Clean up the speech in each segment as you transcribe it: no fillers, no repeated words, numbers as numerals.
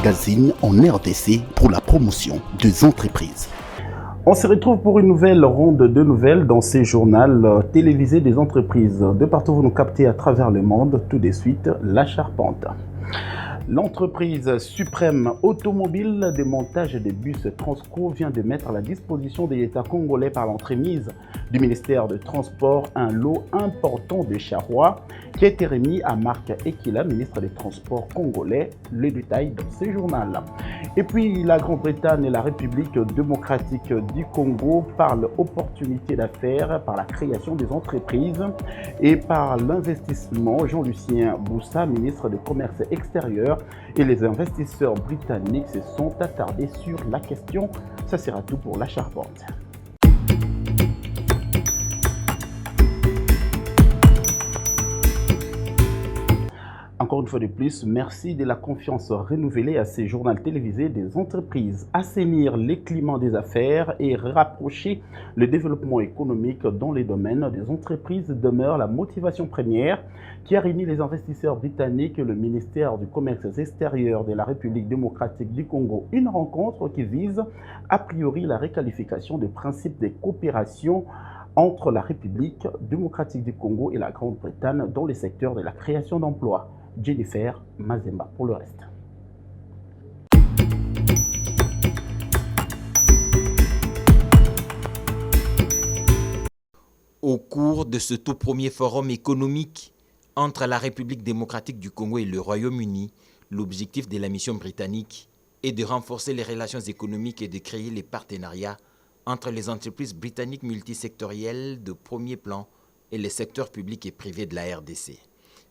magazine en RDC pour la promotion des entreprises. On se retrouve pour une nouvelle ronde de nouvelles dans ces journaux télévisés des entreprises. De partout, vous nous captez à travers le monde. Tout de suite, La Charpente. L'entreprise Suprême Automobile de montage des bus Transco vient de mettre à la disposition de l'État congolais par l'entremise du ministère de Transport un lot important de charrois qui a été remis à Marc Ekila, ministre des Transports congolais. Le détail dans ce journal. Et puis la Grande-Bretagne et la République démocratique du Congo parlent opportunités d'affaires par la création des entreprises et par l'investissement. Jean-Lucien Boussa, ministre du Commerce extérieur, et les investisseurs britanniques se sont attardés sur la question. Ça sera tout pour La Charpente. Encore une fois de plus, merci de la confiance renouvelée à ces journaux télévisés des entreprises. Assainir les climats des affaires et rapprocher le développement économique dans les domaines des entreprises demeure la motivation première qui a réuni les investisseurs britanniques et le ministère du Commerce extérieur de la République démocratique du Congo. Une rencontre qui vise a priori la requalification des principes de coopération entre la République démocratique du Congo et la Grande-Bretagne dans les secteurs de la création d'emplois. Jennifer Mazemba pour le reste. Au cours de ce tout premier forum économique entre la République démocratique du Congo et le Royaume-Uni, l'objectif de la mission britannique est de renforcer les relations économiques et de créer les partenariats entre les entreprises britanniques multisectorielles de premier plan et les secteurs publics et privés de la RDC.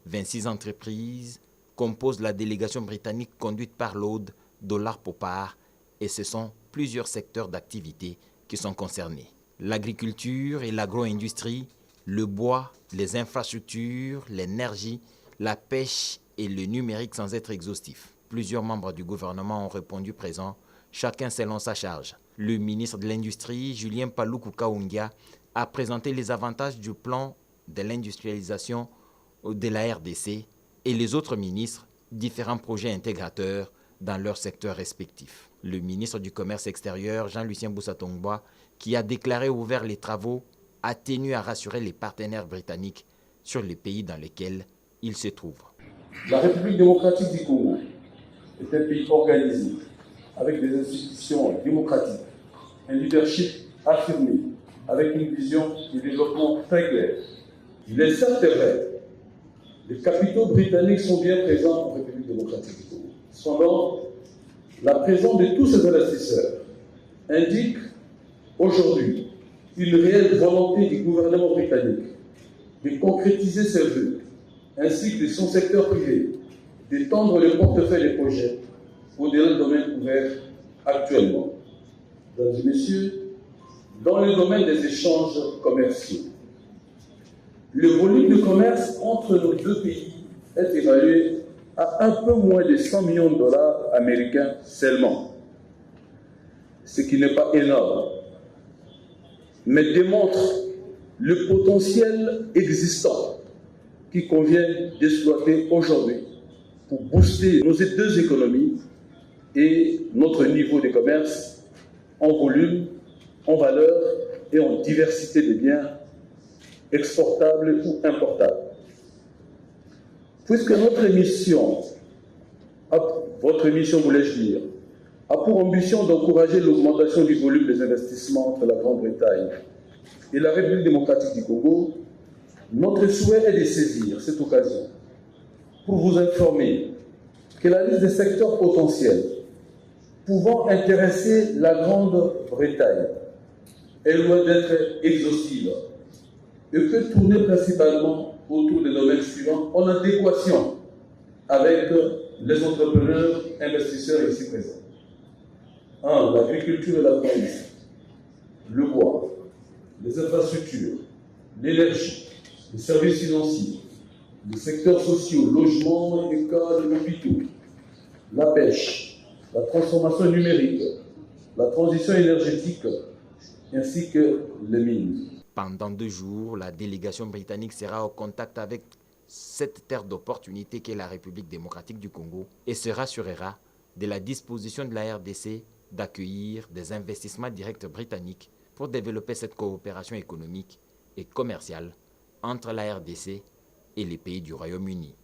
26 entreprises composent la délégation britannique conduite par Lord Dollar Popar et ce sont plusieurs secteurs d'activité qui sont concernés. L'agriculture et l'agro-industrie, le bois, les infrastructures, l'énergie, la pêche et le numérique sans être exhaustif. Plusieurs membres du gouvernement ont répondu présents, chacun selon sa charge. Le ministre de l'Industrie, Julien Paluku Kaungia, a présenté les avantages du plan de l'industrialisation de la RDC et les autres ministres, différents projets intégrateurs dans leurs secteurs respectifs. Le ministre du Commerce extérieur, Jean-Lucien Boussa, qui a déclaré ouvert les travaux, a tenu à rassurer les partenaires britanniques sur les pays dans lesquels ils se trouvent. La République démocratique du Congo est un pays organisé, avec des institutions démocratiques, un leadership affirmé, avec une vision de développement très claire. Il est certes vrai, les capitaux britanniques sont bien présents en République démocratique du Congo. Cependant, la présence de tous ces investisseurs indique aujourd'hui une réelle volonté du gouvernement britannique de concrétiser ses vœux, ainsi que de son secteur privé, d'étendre le portefeuille des projets au-delà des domaines ouverts actuellement. Mesdames et messieurs, dans le domaine des échanges commerciaux, le volume de commerce entre nos deux pays est évalué à un peu moins de 100 millions de dollars américains seulement, ce qui n'est pas énorme, mais démontre le potentiel existant qu'il convient d'exploiter aujourd'hui pour booster nos deux économies et notre niveau de commerce en volume, en valeur et en diversité de biens exportables ou importables. Puisque notre mission, votre mission voulais-je dire, a pour ambition d'encourager l'augmentation du volume des investissements entre la Grande-Bretagne et la République démocratique du Congo, notre souhait est de saisir cette occasion pour vous informer que la liste des secteurs potentiels pouvant intéresser la Grande-Bretagne est loin d'être exhaustive et peut tourner principalement autour des domaines suivants en adéquation avec les entrepreneurs investisseurs ici présents. 1. L'agriculture et l'agro-industrie, le bois, les infrastructures, l'énergie, les services financiers, les secteurs sociaux, logement, écoles, hôpitaux, la pêche, la transformation numérique, la transition énergétique, ainsi que les mines. Pendant 2 jours, la délégation britannique sera au contact avec cette terre d'opportunité qu'est la République démocratique du Congo et se rassurera de la disposition de la RDC d'accueillir des investissements directs britanniques pour développer cette coopération économique et commerciale entre la RDC et les pays du Royaume-Uni.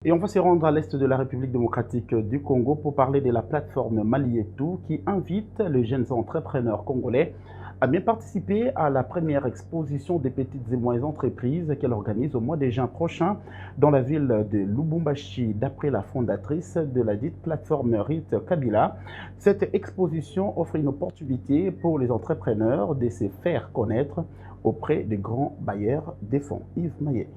Et on va se rendre à l'est de la République démocratique du Congo pour parler de la plateforme Malietou qui invite les jeunes entrepreneurs congolais à bien participer à la première exposition des petites et moyennes entreprises qu'elle organise au mois de juin prochain dans la ville de Lubumbashi, d'après la fondatrice de la dite plateforme Ruth Kabila. Cette exposition offre une opportunité pour les entrepreneurs de se faire connaître auprès des grands bailleurs des fonds. Yves Mayeli.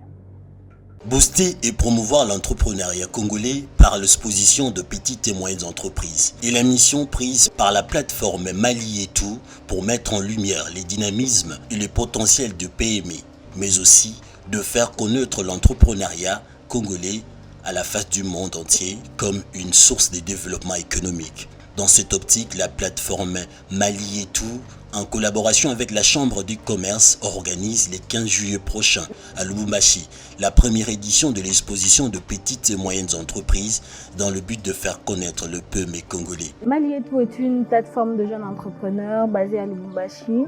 Booster et promouvoir l'entrepreneuriat congolais par l'exposition de petites et moyennes entreprises est la mission prise par la plateforme Malietou pour mettre en lumière les dynamismes et les potentiels de PME, mais aussi de faire connaître l'entrepreneuriat congolais à la face du monde entier comme une source de développement économique. Dans cette optique, la plateforme Malietou, en collaboration avec la Chambre du commerce, organise le 15 juillet prochain à Lubumbashi la première édition de l'exposition de petites et moyennes entreprises dans le but de faire connaître le PME congolais. Malietou est une plateforme de jeunes entrepreneurs basée à Lubumbashi.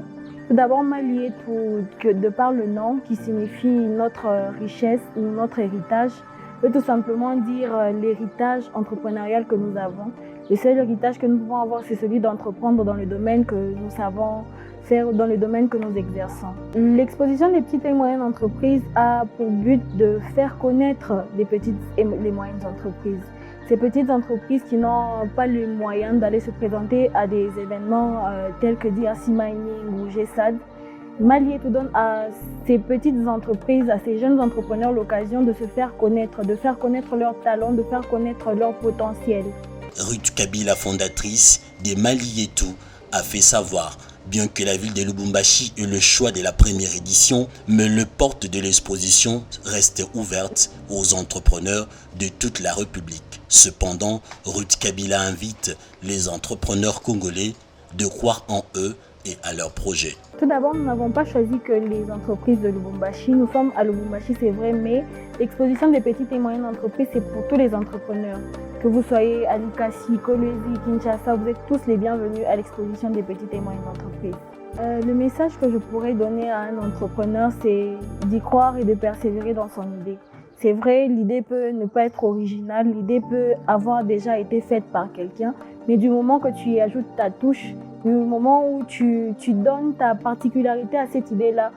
Tout d'abord, Malietou, de par le nom qui signifie notre richesse ou notre héritage, veut tout simplement dire l'héritage entrepreneurial que nous avons. Le seul héritage que nous pouvons avoir, c'est celui d'entreprendre dans le domaine que nous savons faire, dans le domaine que nous exerçons. L'exposition des petites et moyennes entreprises a pour but de faire connaître les petites et les moyennes entreprises. Ces petites entreprises qui n'ont pas les moyens d'aller se présenter à des événements tels que DRC Mining ou GSAD, Malietou donne à ces petites entreprises, à ces jeunes entrepreneurs l'occasion de se faire connaître leurs talents, de faire connaître leur potentiel. Ruth Kabila, fondatrice de Malietou, a fait savoir, bien que la ville de Lubumbashi ait le choix de la première édition, mais les portes de l'exposition restent ouvertes aux entrepreneurs de toute la République. Cependant, Ruth Kabila invite les entrepreneurs congolais de croire en eux et à leurs projets. Tout d'abord, nous n'avons pas choisi que les entreprises de Lubumbashi. Nous sommes à Lubumbashi, c'est vrai, mais l'exposition des petites et moyennes entreprises, c'est pour tous les entrepreneurs. Que vous soyez à Likasi, Kolwezi, Kinshasa, vous êtes tous les bienvenus à l'exposition des petites et moyennes entreprises. Le message que je pourrais donner à un entrepreneur, c'est d'y croire et de persévérer dans son idée. C'est vrai, l'idée peut ne pas être originale, l'idée peut avoir déjà été faite par quelqu'un, mais du moment que tu y ajoutes ta touche, du moment où tu donnes ta particularité à cette idée-là,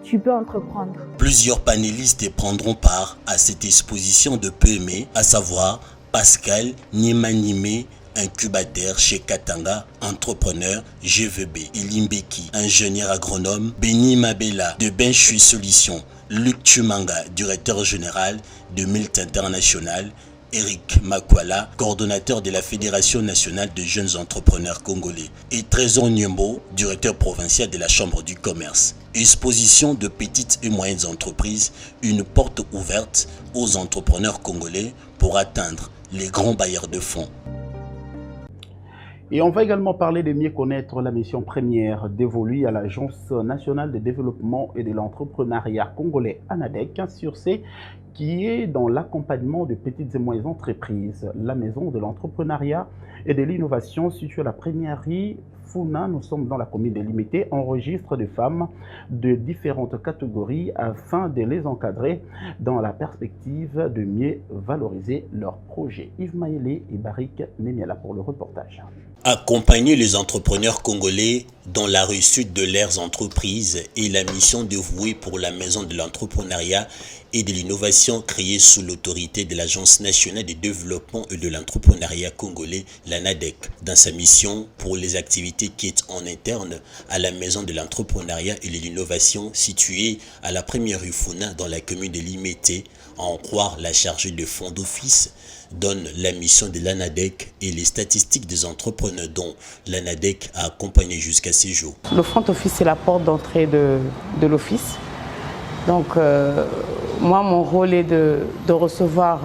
tu peux entreprendre. Plusieurs panélistes prendront part à cette exposition de PME, à savoir Pascal Niemanime, incubateur chez Katanga, entrepreneur GVB, Ilimbeki, ingénieur agronome, Benny Mabela de Benchui Solutions, Luc Chumanga, directeur général de Milt International, Eric Makwala, coordonnateur de la Fédération nationale de jeunes entrepreneurs congolais, et Trésor Nyembo, directeur provincial de la Chambre du commerce. Exposition de petites et moyennes entreprises, une porte ouverte aux entrepreneurs congolais pour atteindre les grands bailleurs de fonds. Et on va également parler de mieux connaître la mission première dévolue à l'Agence nationale de développement et de l'entrepreneuriat congolais ANADEC sur ces qui est dans l'accompagnement de petites et moyennes entreprises. La maison de l'entrepreneuriat et de l'innovation située à la première rue Funa, nous sommes dans la commune de Limité, enregistre des femmes de différentes catégories afin de les encadrer dans la perspective de mieux valoriser leurs projets. Yves Mayeli et Barik Nemiala pour le reportage. Accompagner les entrepreneurs congolais dans la réussite de leurs entreprises est la mission dévouée pour la Maison de l'entrepreneuriat et de l'innovation créée sous l'autorité de l'Agence nationale de développement et de l'entrepreneuriat congolais, l'ANADEC. Dans sa mission pour les activités qui est en interne à la Maison de l'entrepreneuriat et de l'innovation située à la première rue Funa dans la commune de Limité, à en croire la chargée de fonds d'office, donne la mission de l'ANADEC et les statistiques des entrepreneurs dont l'ANADEC a accompagné jusqu'à ces jours. Le front office, c'est la porte d'entrée de l'office. Donc, moi, mon rôle est de recevoir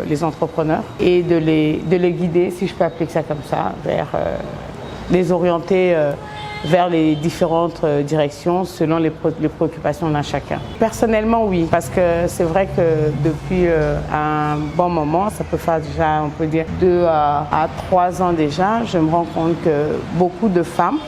les entrepreneurs et de les guider, si je peux appeler ça comme ça, vers les orienter vers les différentes directions selon les préoccupations d'un chacun. Personnellement, oui, parce que c'est vrai que depuis un bon moment, ça peut faire déjà, on peut dire 2 à 3 ans déjà, je me rends compte que beaucoup de femmes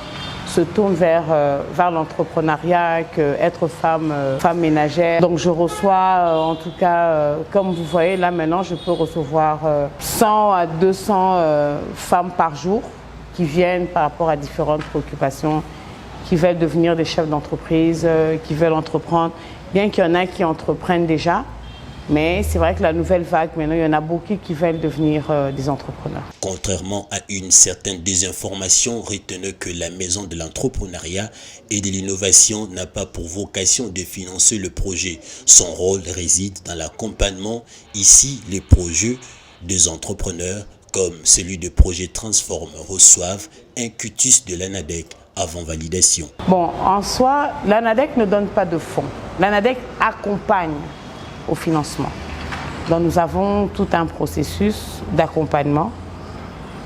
se tournent vers l'entrepreneuriat, être femme ménagère. Donc je reçois, en tout cas, comme vous voyez, là maintenant, je peux recevoir 100 à 200 femmes par jour qui viennent par rapport à différentes préoccupations, qui veulent devenir des chefs d'entreprise, qui veulent entreprendre, bien qu'il y en a qui entreprennent déjà. Mais c'est vrai que la nouvelle vague, maintenant, il y en a beaucoup qui veulent devenir des entrepreneurs. Contrairement à une certaine désinformation, retenez que la Maison de l'entrepreneuriat et de l'innovation n'a pas pour vocation de financer le projet. Son rôle réside dans l'accompagnement. Ici, les projets des entrepreneurs, comme celui de Projet Transform, reçoivent un cutus de l'ANADEC avant validation. Bon, en soi, l'ANADEC ne donne pas de fonds. L'ANADEC accompagne au financement. Donc nous avons tout un processus d'accompagnement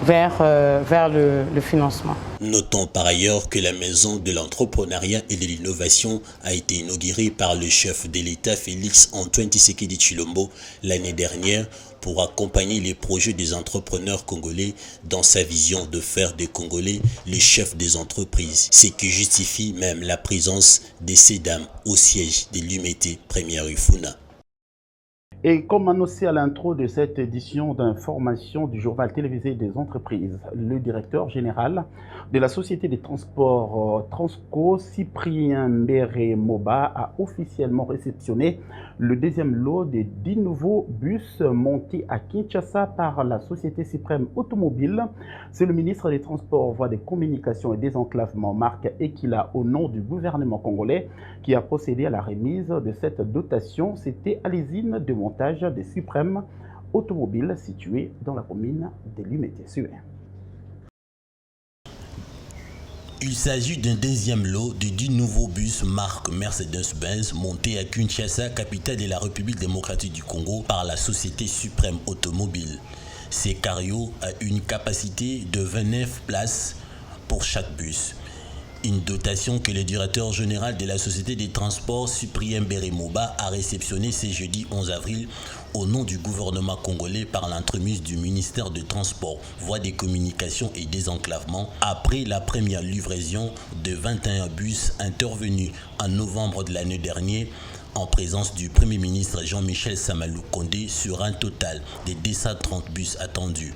vers le financement. Notons par ailleurs que la Maison de l'entrepreneuriat et de l'innovation a été inaugurée par le chef de l'État Félix Antoine Tshisekedi Tshilombo l'année dernière pour accompagner les projets des entrepreneurs congolais dans sa vision de faire des Congolais les chefs des entreprises, ce qui justifie même la présence de ces dames au siège de l'UMT Première rue Funa. Et comme annoncé à l'intro de cette édition d'information du journal télévisé des entreprises, le directeur général de la société des transports Transco, Cyprien Mbere Moba, a officiellement réceptionné le deuxième lot des 10 nouveaux bus montés à Kinshasa par la société suprême automobile. C'est le ministre des Transports, Voies des Communications et Désenclavement, Marc Ekila, au nom du gouvernement congolais, qui a procédé à la remise de cette dotation. C'était à l'usine de montage des suprêmes automobiles située dans la commune de Limete-Sué. Il s'agit d'un deuxième lot de 10 nouveaux bus marque Mercedes-Benz montés à Kinshasa, capitale de la République démocratique du Congo, par la société suprême automobile. Ces carrios ont une capacité de 29 places pour chaque bus. Une dotation que le directeur général de la société des transports, Cyprien Mbere Moba, a réceptionnée ce jeudi 11 avril au nom du gouvernement congolais par l'entremise du ministère des Transports, Voies des Communications et Désenclavement, après la première livraison de 21 bus intervenus en novembre de l'année dernière en présence du Premier ministre Jean-Michel Samalou Kondé sur un total de 230 bus attendus.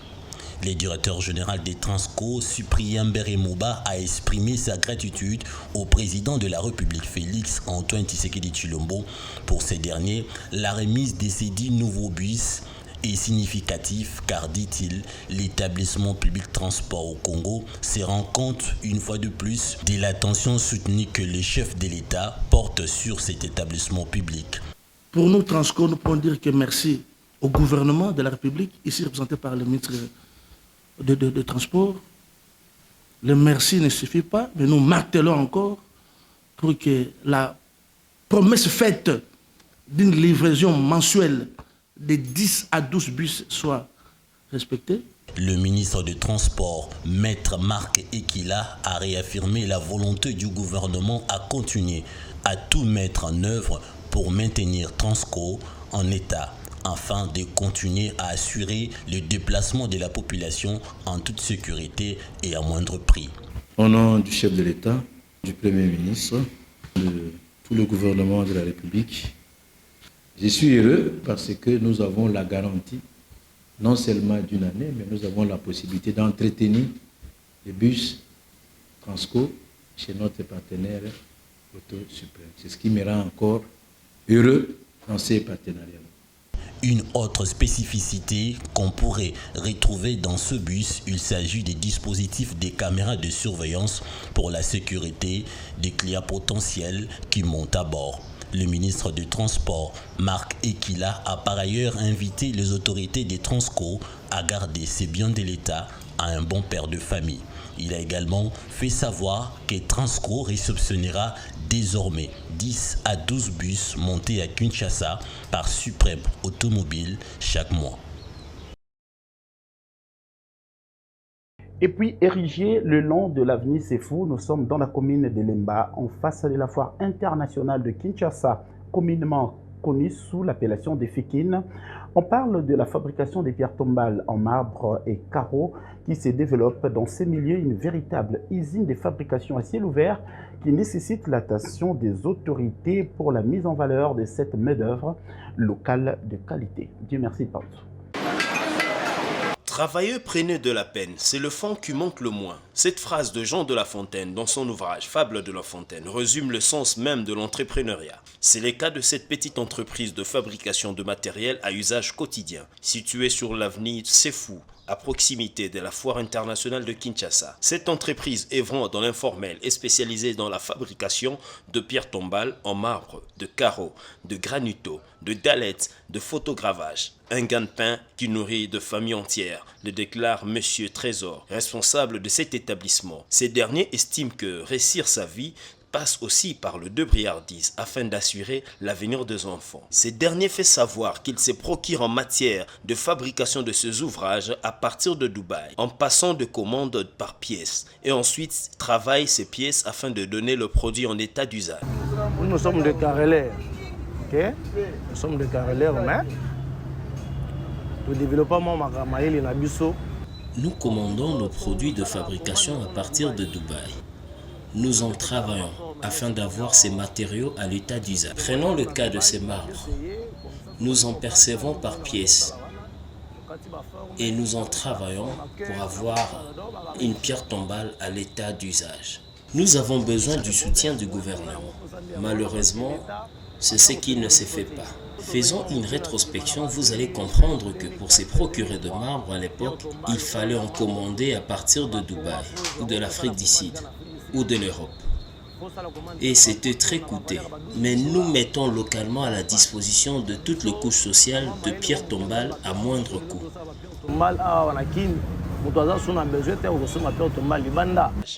Le directeur général des Transco, Cyprien Mbere Moba, a exprimé sa gratitude au président de la République Félix Antoine Tshisekedi Tshilombo. Pour ces derniers, la remise de ces 10 nouveaux bus est significatif car, dit-il, l'établissement public transport au Congo se rend compte une fois de plus de l'attention soutenue que les chefs de l'État portent sur cet établissement public. Pour nous, Transco, nous pouvons dire que merci au gouvernement de la République, ici représenté par le ministre de Transport. Le merci ne suffit pas, mais nous martelons encore pour que la promesse faite d'une livraison mensuelle de 10 à 12 bus soit respectée. Le ministre des Transports, Maître Marc Ekila, a réaffirmé la volonté du gouvernement à continuer à tout mettre en œuvre pour maintenir Transco en état, afin de continuer à assurer le déplacement de la population en toute sécurité et à moindre prix. Au nom du chef de l'État, du Premier ministre, de tout le gouvernement de la République, je suis heureux parce que nous avons la garantie, non seulement d'une année, mais nous avons la possibilité d'entretenir les bus Transco chez notre partenaire Auto Suprême. C'est ce qui me rend encore heureux dans ces partenariats. Une autre spécificité qu'on pourrait retrouver dans ce bus, il s'agit des dispositifs des caméras de surveillance pour la sécurité des clients potentiels qui montent à bord. Le ministre du Transport, Marc Ekila, a par ailleurs invité les autorités des Transco à garder ces biens de l'État à un bon père de famille. Il a également fait savoir que Transco réceptionnera désormais 10 à 12 bus montés à Kinshasa par Suprême Automobile chaque mois. Et puis, érigé le long de l'avenue Sefou, nous sommes dans la commune de Lemba, en face de la foire internationale de Kinshasa, communément connue sous l'appellation des Fikines. On parle de la fabrication des pierres tombales en marbre et carreaux qui se développe dans ces milieux, une véritable usine de fabrication à ciel ouvert qui nécessite l'attention des autorités pour la mise en valeur de cette main-d'œuvre locale de qualité. Dieu merci, Paul. Travailleux, prenez de la peine, c'est le fond qui manque le moins. Cette phrase de Jean de La Fontaine dans son ouvrage Fable de La Fontaine résume le sens même de l'entrepreneuriat. C'est le cas de cette petite entreprise de fabrication de matériel à usage quotidien, située sur l'avenue Sefou, à proximité de la foire internationale de Kinshasa. Cette entreprise œuvrant dans l'informel est spécialisée dans la fabrication de pierres tombales en marbre, de carreaux, de granito, de dallettes, de photogravage. Un gagne-pain qui nourrit de familles entières, le déclare Monsieur Trésor, responsable de cet établissement. Ces derniers estiment que réussir sa vie passe aussi par le débrouillardise afin d'assurer l'avenir des enfants. Ces derniers fait savoir qu'ils se procurent en matière de fabrication de ces ouvrages à partir de Dubaï, en passant de commandes par pièces, et ensuite travaillent ces pièces afin de donner le produit en état d'usage. Nous sommes des carrelaires, ok? Nous sommes des carrelaires, mais le développement Maïli et Nabiso. Nous commandons nos produits de fabrication à partir de Dubaï. Nous en travaillons afin d'avoir ces matériaux à l'état d'usage. Prenons le cas de ces marbres. Nous en percevons par pièces et nous en travaillons pour avoir une pierre tombale à l'état d'usage. Nous avons besoin du soutien du gouvernement. Malheureusement, c'est ce qui ne se fait pas. Faisons une rétrospection, vous allez comprendre que pour se procurer de marbre à l'époque, il fallait en commander à partir de Dubaï ou de l'Afrique du Sud ou de l'Europe. Et c'était très coûteux. Mais nous mettons localement à la disposition de toutes les couches sociales de pierres tombales à moindre coût.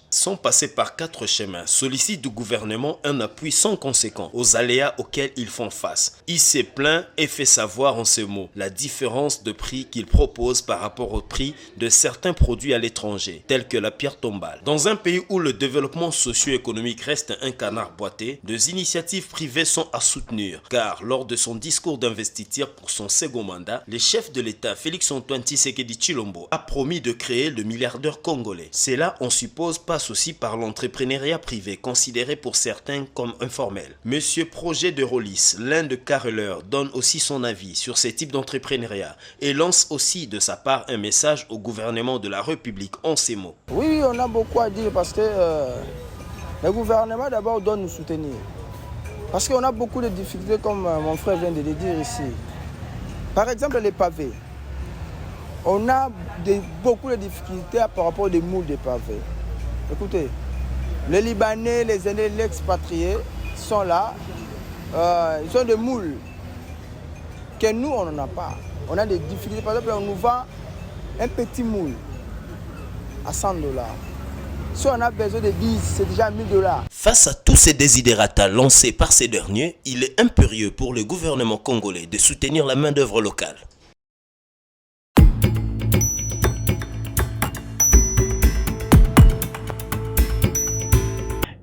Sont passés par 4 chemins, sollicitent du gouvernement un appui sans conséquent aux aléas auxquels ils font face. Il s'est plaint et fait savoir en ces mots la différence de prix qu'il propose par rapport au prix de certains produits à l'étranger, tels que la pierre tombale. Dans un pays où le développement socio-économique reste un canard boité, des initiatives privées sont à soutenir, car lors de son discours d'investiture pour son second mandat, le chef de l'État Félix-Antoine Tshisekedi Tshilombo a promis de créer le milliardaire congolais. Cela, on suppose, passe aussi par l'entrepreneuriat privé, considéré pour certains comme informel. Monsieur Projet de Rollis, l'un de carreleurs, donne aussi son avis sur ce type d'entrepreneuriat et lance aussi de sa part un message au gouvernement de la République en ces mots. Oui, on a beaucoup à dire parce que le gouvernement d'abord doit nous soutenir. Parce qu'on a beaucoup de difficultés comme mon frère vient de le dire ici. Par exemple, les pavés. On a beaucoup de difficultés par rapport aux moules des pavés. Écoutez, les Libanais, les Indés, les expatriés sont là. Ils ont des moules que nous, on n'en a pas. On a des difficultés. Par exemple, on nous vend un petit moule à $100. Si on a besoin de 10, c'est déjà $1000. Face à tous ces desiderata lancés par ces derniers, il est impérieux pour le gouvernement congolais de soutenir la main-d'œuvre locale.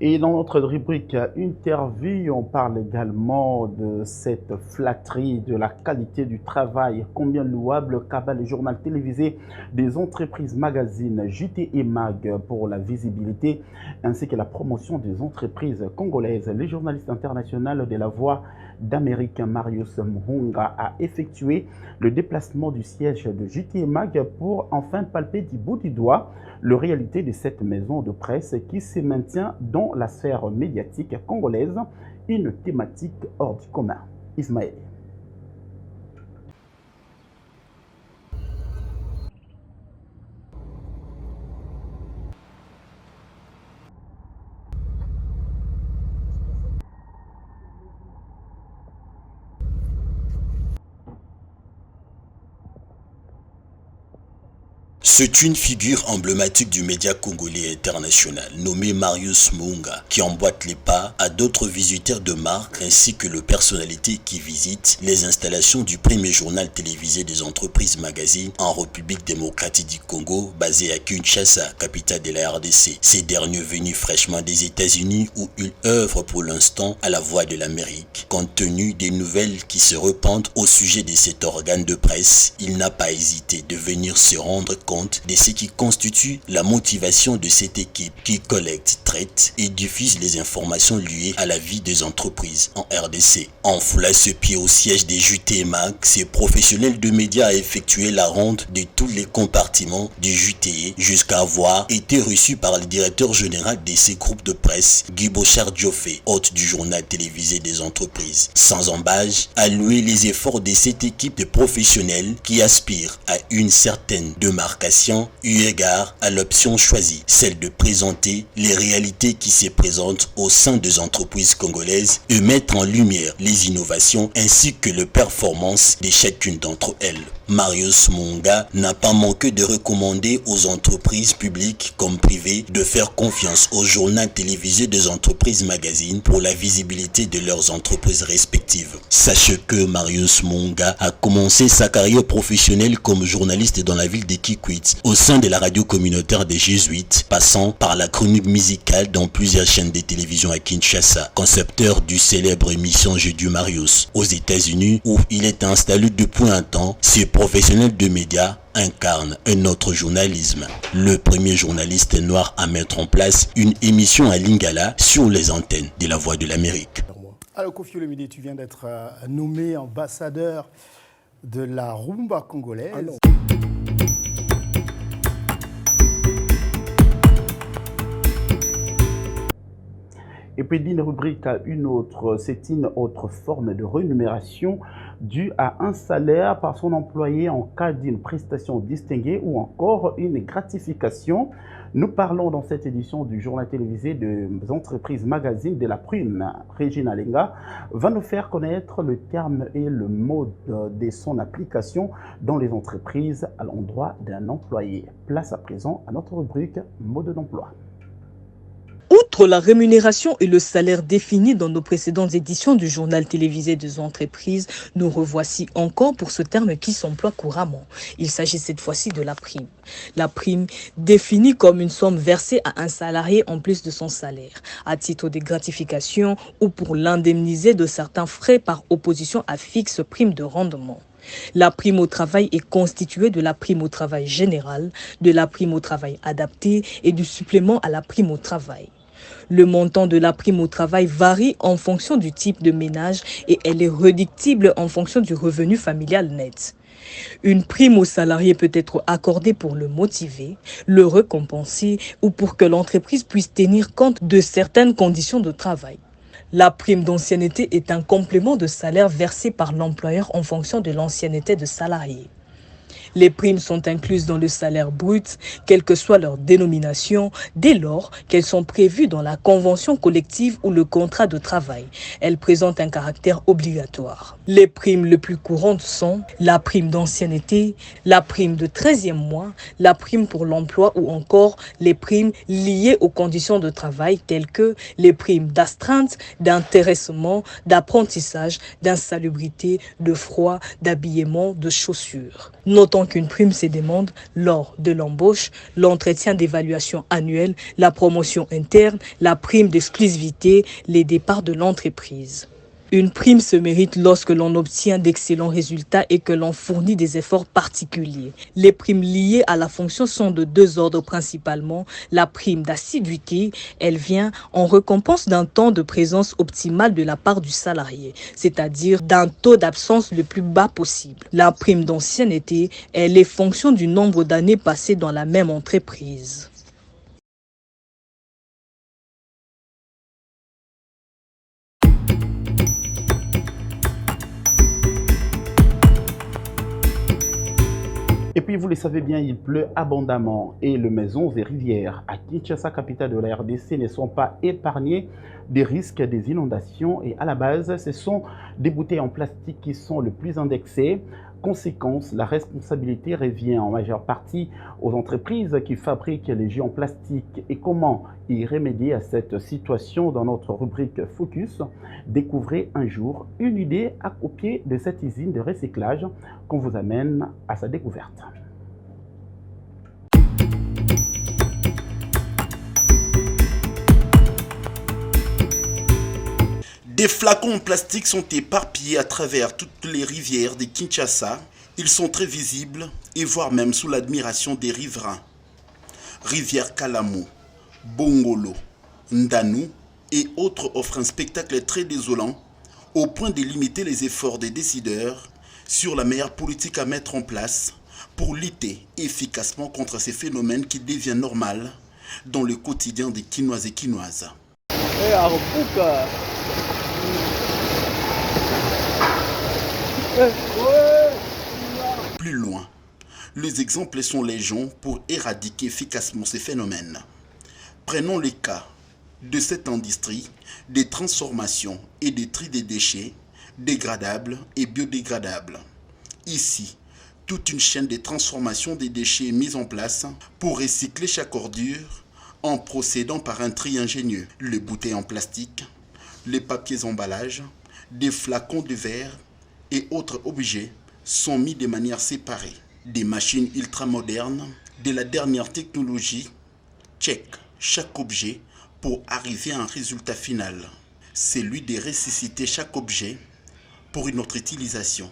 Et dans notre rubrique interview, on parle également de cette flatterie, de la qualité du travail, combien louable qu'avait le journal télévisé des entreprises magazines JT et Mag pour la visibilité ainsi que la promotion des entreprises congolaises. Le journaliste international de la Voix d'Amérique, Marius Mhunga, a effectué le déplacement du siège de JT et Mag pour enfin palper du bout du doigt la réalité de cette maison de presse qui se maintient dans la sphère médiatique congolaise, une thématique hors du commun. Ismaël. C'est une figure emblématique du média congolais international, nommé Marius Munga, qui emboîte les pas à d'autres visiteurs de marque ainsi que les personnalités qui visitent les installations du premier journal télévisé des entreprises magazines en République démocratique du Congo, basé à Kinshasa, capitale de la RDC. Ces derniers venus fraîchement des États-Unis où ils œuvrent pour l'instant à la voix de l'Amérique. Compte tenu des nouvelles qui se répandent au sujet de cet organe de presse, il n'a pas hésité de venir se rendre compte de ce qui constitue la motivation de cette équipe qui collecte, traite et diffuse les informations liées à la vie des entreprises en RDC. En foulant ce pied au siège des JTMAC, ces professionnels de médias a effectué la ronde de tous les compartiments du JTE jusqu'à avoir été reçu par le directeur général de ces groupes de presse, Guy Bochard-Dioffé, hôte du journal télévisé des entreprises. Sans embâche, a loué les efforts de cette équipe de professionnels qui aspirent à une certaine démarcation eu égard à l'option choisie, celle de présenter les réalités qui se présentent au sein des entreprises congolaises et mettre en lumière les innovations ainsi que les performances de chacune d'entre elles. Marius Munga n'a pas manqué de recommander aux entreprises publiques comme privées de faire confiance au journal télévisé des entreprises magazines pour la visibilité de leurs entreprises respectives. Sachez que Marius Munga a commencé sa carrière professionnelle comme journaliste dans la ville de Kikwit au sein de la radio communautaire des Jésuites, passant par la chronique musicale dans plusieurs chaînes de télévision à Kinshasa, concepteur du célèbre émission Jeudi Marius aux États-Unis où il est installé depuis un temps. Ce professionnel de médias incarne un autre journalisme. Le premier journaliste noir à mettre en place une émission à Lingala sur les antennes de la Voix de l'Amérique. Alors Kofi Olomide, tu viens d'être nommé ambassadeur de la rumba congolaise. Alors. Et puis d'une rubrique à une autre, c'est une autre forme de rémunération due à un salaire par son employé en cas d'une prestation distinguée ou encore une gratification. Nous parlons dans cette édition du journal télévisé des entreprises magazines de la prime. Régina Lenga va nous faire connaître le terme et le mode de son application dans les entreprises à l'endroit d'un employé. Place à présent à notre rubrique mode d'emploi. Outre la rémunération et le salaire définis dans nos précédentes éditions du journal télévisé des entreprises, nous revoici encore pour ce terme qui s'emploie couramment. Il s'agit cette fois-ci de la prime. La prime définie comme une somme versée à un salarié en plus de son salaire, à titre de gratification ou pour l'indemniser de certains frais par opposition à fixe prime de rendement. La prime au travail est constituée de la prime au travail générale, de la prime au travail adapté et du supplément à la prime au travail. Le montant de la prime au travail varie en fonction du type de ménage et elle est réductible en fonction du revenu familial net. Une prime au salarié peut être accordée pour le motiver, le récompenser ou pour que l'entreprise puisse tenir compte de certaines conditions de travail. La prime d'ancienneté est un complément de salaire versé par l'employeur en fonction de l'ancienneté de salarié. Les primes sont incluses dans le salaire brut, quelle que soit leur dénomination, dès lors qu'elles sont prévues dans la convention collective ou le contrat de travail. Elles présentent un caractère obligatoire. Les primes les plus courantes sont la prime d'ancienneté, la prime de 13e mois, la prime pour l'emploi ou encore les primes liées aux conditions de travail telles que les primes d'astreinte, d'intéressement, d'apprentissage, d'insalubrité, de froid, d'habillement, de chaussures. Notons qu'une prime se demande lors de l'embauche, l'entretien d'évaluation annuel, la promotion interne, la prime d'exclusivité, les départs de l'entreprise. Une prime se mérite lorsque l'on obtient d'excellents résultats et que l'on fournit des efforts particuliers. Les primes liées à la fonction sont de deux ordres principalement. La prime d'assiduité, elle vient en récompense d'un temps de présence optimal de la part du salarié, c'est-à-dire d'un taux d'absence le plus bas possible. La prime d'ancienneté, elle est fonction du nombre d'années passées dans la même entreprise. Et puis vous le savez bien, il pleut abondamment et les maisons et rivières à Kinshasa, capitale de la RDC, ne sont pas épargnées des risques des inondations. Et à la base, ce sont des bouteilles en plastique qui sont les plus indexées. Conséquence, la responsabilité revient en majeure partie aux entreprises qui fabriquent les jeux en plastique. Et comment y remédier à cette situation? Dans notre rubrique Focus, découvrez un jour une idée à copier de cette usine de recyclage qu'on vous amène à sa découverte. Des flacons en plastique sont éparpillés à travers toutes les rivières de Kinshasa. Ils sont très visibles et voire même sous l'admiration des riverains. Rivière Kalamu, Bongolo, Ndanu et autres offrent un spectacle très désolant au point de limiter les efforts des décideurs sur la meilleure politique à mettre en place pour lutter efficacement contre ces phénomènes qui deviennent normaux dans le quotidien des Kinois et Kinoises. Plus loin, les exemples sont légion pour éradiquer efficacement ces phénomènes. Prenons les cas de cette industrie des transformations et des tri des déchets dégradables et biodégradables. Ici, toute une chaîne de transformation des déchets est mise en place pour recycler chaque ordure en procédant par un tri ingénieux. Les bouteilles en plastique, les papiers emballages, des flacons de verre et autres objets sont mis de manière séparée. Des machines ultramodernes de la dernière technologie checkent chaque objet pour arriver à un résultat final. C'est celui de ressusciter chaque objet pour une autre utilisation.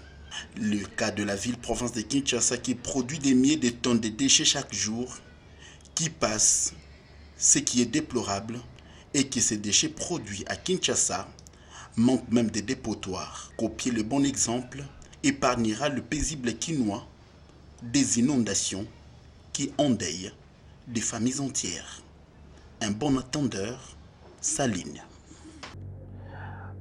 Le cas de la ville-province de Kinshasa qui produit des milliers de tonnes de déchets chaque jour, qui passe ce qui est déplorable et que ces déchets produits à Kinshasa manquent même des dépotoirs. Copier le bon exemple épargnera le paisible Kinois des inondations qui endeuillent des familles entières. Un bon attendeur s'aligne.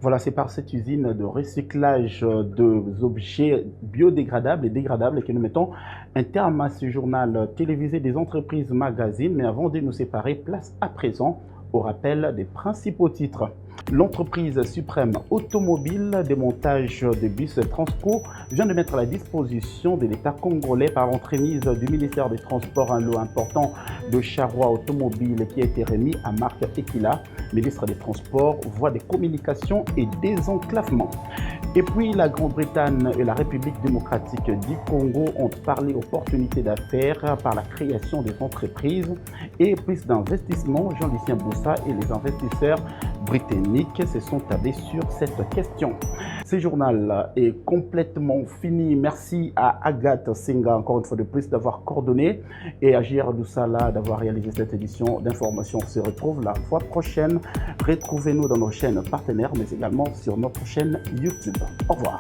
Voilà, c'est par cette usine de recyclage d'objets biodégradables et dégradables que nous mettons un terme à ce journal télévisé des entreprises magazines. Mais avant de nous séparer, place à présent au rappel des principaux titres. L'entreprise suprême automobile de montage de bus Transco vient de mettre à la disposition de l'État congolais par l'entremise du ministère des Transports un lot important de charrois automobiles qui a été remis à Marc Ekila, ministre des Transports, voie des communications et désenclavement. Et puis la Grande-Bretagne et la République démocratique du Congo ont parlé opportunités d'affaires par la création des entreprises et plus d'investissements. Jean-Lucien Boussa et les investisseurs britanniques se sont tablés sur cette question. Ce journal est complètement fini. Merci à Agathe Senga, encore une fois de plus, d'avoir coordonné, et à J.R. Doussala d'avoir réalisé cette édition d'information. On se retrouve la fois prochaine. Retrouvez-nous dans nos chaînes partenaires, mais également sur notre chaîne YouTube. Au revoir.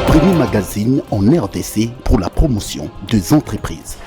Premier magazine en RDC pour la promotion des entreprises.